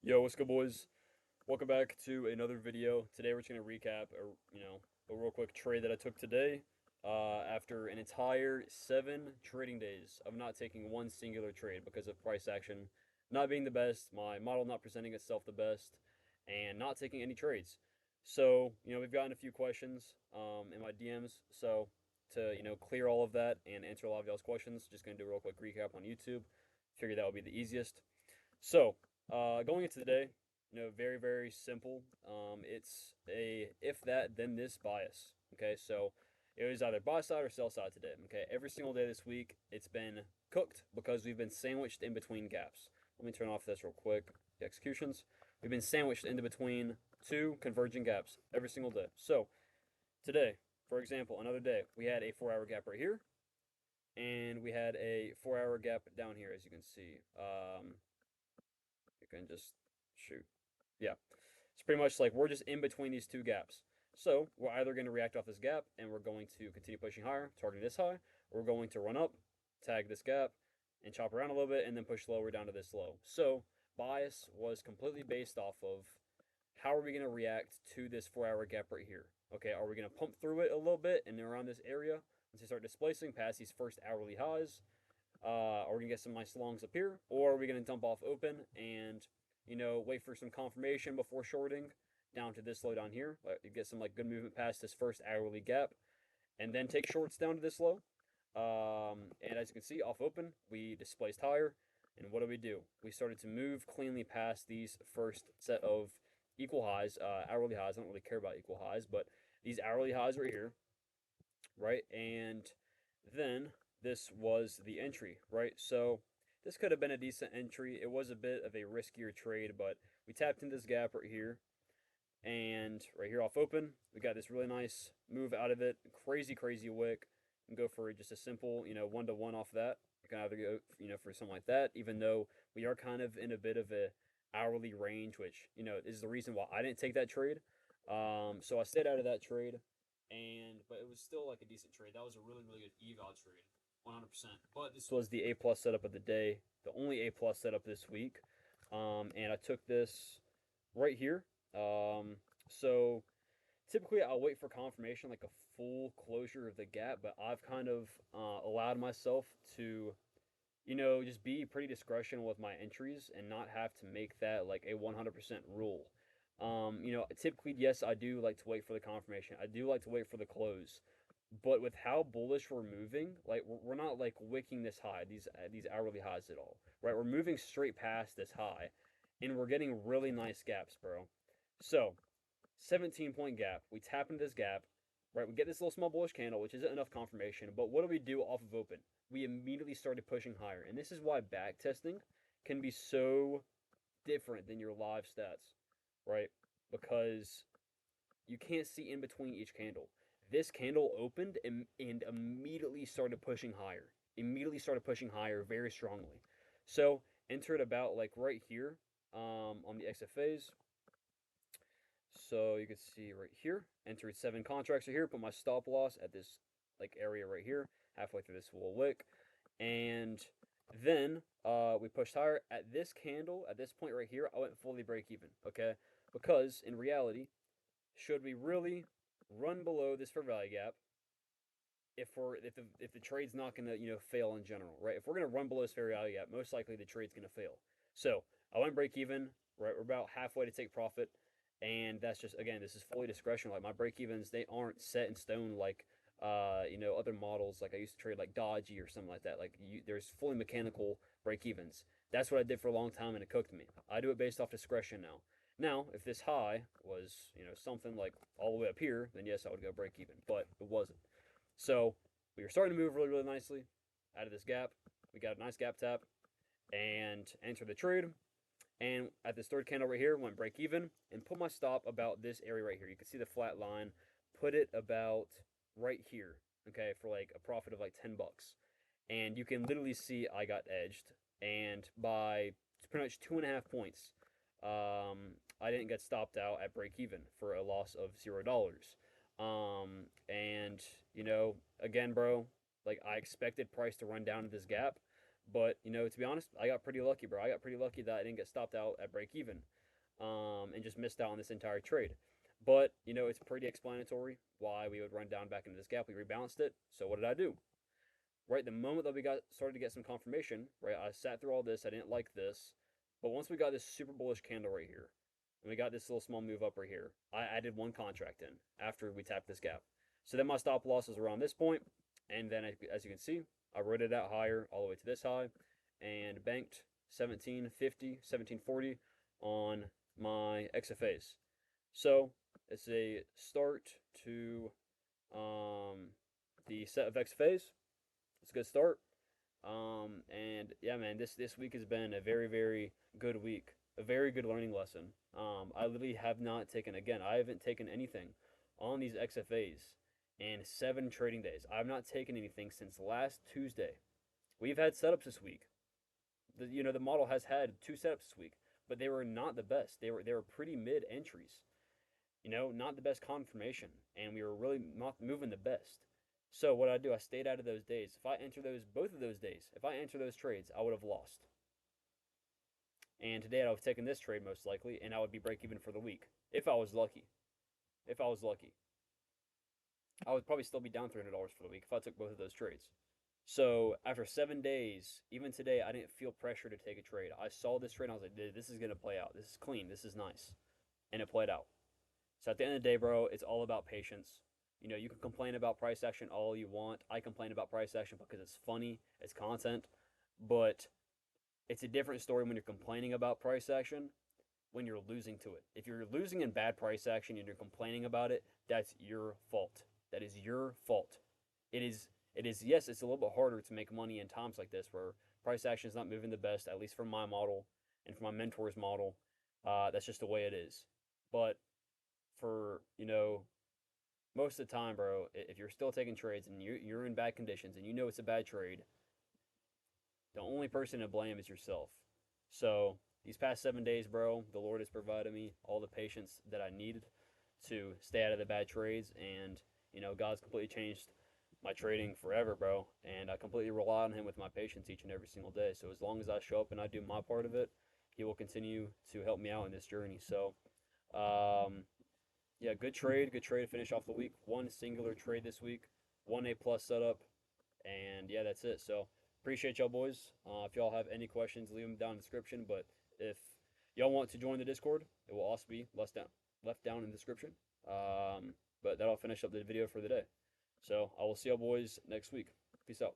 Yo, what's good, boys? Welcome back to another video. Today we're just gonna recap a real quick trade that I took today. After an entire 7 trading days of not taking one singular trade because of price action not being the best, my model not presenting itself the best, and not taking any trades. So, we've gotten a few questions in my DMs. So to clear all of that and answer a lot of y'all's questions, just gonna do a real quick recap on YouTube. Figured that would be the easiest. So, going into the day, very, very simple. It's a if that, then this bias. Okay, so it was either buy side or sell side today. Okay, every single day this week, it's been cooked because we've been sandwiched in between gaps. Let me turn off this real quick. The executions. We've been sandwiched into between two converging gaps every single day. So, today, for example, another day, we had a 4 hour gap right here, and we had a 4 hour gap down here, as you can see. You can just shoot. Yeah. It's pretty much like we're just in between these two gaps. So we're either going to react off this gap and we're going to continue pushing higher, targeting this high, or we're going to run up, tag this gap, and chop around a little bit, and then push lower down to this low. So bias was completely based off of how are we going to react to this 4 hour gap right here. Okay, are we going to pump through it a little bit and around this area once we start displacing past these first hourly highs? Are we gonna get some nice longs up here, or are we gonna dump off open and wait for some confirmation before shorting down to this low down here? Get some like good movement past this first hourly gap, and then take shorts down to this low. And as you can see, off open, we displaced higher. And what do? We started to move cleanly past these first set of equal highs, hourly highs. I don't really care about equal highs, but these hourly highs right here, right? And then this was the entry, right? So this could have been a decent entry. It was a bit of a riskier trade, but we tapped in this gap right here. And right here off open, we got this really nice move out of it. Crazy, crazy wick. And go for just a simple, 1-to-1 off that. You can either go, for something like that, even though we are kind of in a bit of a hourly range, which, is the reason why I didn't take that trade. So I stayed out of that trade, but it was still like a decent trade. That was a really, really good eval trade, 100%. But this was the A plus setup of the day, the only A plus setup this week. And I took this right here. So typically I'll wait for confirmation, like a full closure of the gap, but I've kind of allowed myself to, just be pretty discretional with my entries and not have to make that like a 100% rule. Typically, yes, I do like to wait for the confirmation. I do like to wait for the close. But with how bullish we're moving, like we're not like wicking this high, these hourly highs at all, right? We're moving straight past this high, and we're getting really nice gaps, bro. So 17-point gap. We tap into this gap, right? We get this little small bullish candle, which isn't enough confirmation. But what do we do off of open? We immediately started pushing higher. And this is why back testing can be so different than your live stats, right? Because you can't see in between each candle. This candle opened and immediately started pushing higher. Immediately started pushing higher very strongly. So entered about like right here on the XFAs. So you can see right here, entered 7 contracts right here, put my stop loss at this like area right here, halfway through this little wick. And then we pushed higher at this candle, at this point right here, I went fully break even, okay? Because in reality, should we really run below this fair value gap if the trade's not gonna fail in general, right? If we're gonna run below this fair value gap, most likely the trade's gonna fail. So I went break even, right? We're about halfway to take profit, and that's just again, this is fully discretion. Like my break evens, they aren't set in stone like other models like I used to trade like Dodgy or something like that. There's fully mechanical break evens. That's what I did for a long time, and it cooked me. I do it based off discretion now. Now, if this high was something like all the way up here, then yes, I would go break even, but it wasn't. So we were starting to move really, really nicely out of this gap. We got a nice gap tap and entered the trade. And at this third candle right here, went break even and put my stop about this area right here. You can see the flat line. Put it about right here, okay, for like a profit of like 10 bucks. And you can literally see I got edged. And by pretty much 2.5 points, I didn't get stopped out at break even for a loss of $0. And again, bro, like I expected price to run down to this gap, But, you know, to be honest, I got pretty lucky, bro. I got pretty lucky that I didn't get stopped out at break even, and just missed out on this entire trade. But, you know, it's pretty explanatory why we would run down back into this gap. We rebalanced it. So what did I do? Right, the moment that we got started to get some confirmation, right, I sat through all this. I didn't like this, but once we got this super bullish candle right here, and we got this little small move up right here, I added one contract in after we tapped this gap. So then my stop loss is around this point, and then as you can see, I rode it out higher all the way to this high, and banked 1750, 1740 on my XFAs. So it's a start to the set of XFAs. It's a good start. And yeah, man, this week has been a very, very good week. A very good learning lesson. I literally have not taken, again, I haven't taken anything on these XFAs in 7 trading days. I've not taken anything since last Tuesday. We've had setups this week. The model has had 2 setups this week, but they were not the best. They were pretty mid entries. Not the best confirmation, and we were really not moving the best. So what I do, I stayed out of those days. If I enter both of those days, if I enter those trades, I would have lost. And today I would have taken this trade most likely, and I would be break even for the week if I was lucky. If I was lucky, I would probably still be down $300 for the week if I took both of those trades. So after 7 days, even today, I didn't feel pressure to take a trade. I saw this trade, and I was like, dude, this is gonna play out. This is clean. This is nice, and it played out. So at the end of the day, bro, it's all about patience. You can complain about price action all you want. I complain about price action because it's funny, it's content, but it's a different story when you're complaining about price action when you're losing to it. If you're losing in bad price action and you're complaining about it, that's your fault. That is your fault. It is yes, it's a little bit harder to make money in times like this where price action is not moving the best, at least for my model and for my mentor's model. That's just the way it is. But for, most of the time, bro, if you're still taking trades and you're in bad conditions and you know it's a bad trade, the only person to blame is yourself. So these past 7 days, bro, the Lord has provided me all the patience that I needed to stay out of the bad trades, and God's completely changed my trading forever, bro. And I completely rely on Him with my patience each and every single day. So as long as I show up and I do my part of it, He will continue to help me out in this journey. So, yeah, good trade to finish off the week. One singular trade this week, one A plus setup, and yeah, that's it. So appreciate y'all, boys. If y'all have any questions, leave them down in the description. But if y'all want to join the Discord, it will also be left down in the description. But that'll finish up the video for the day. So I will see y'all boys next week. Peace out.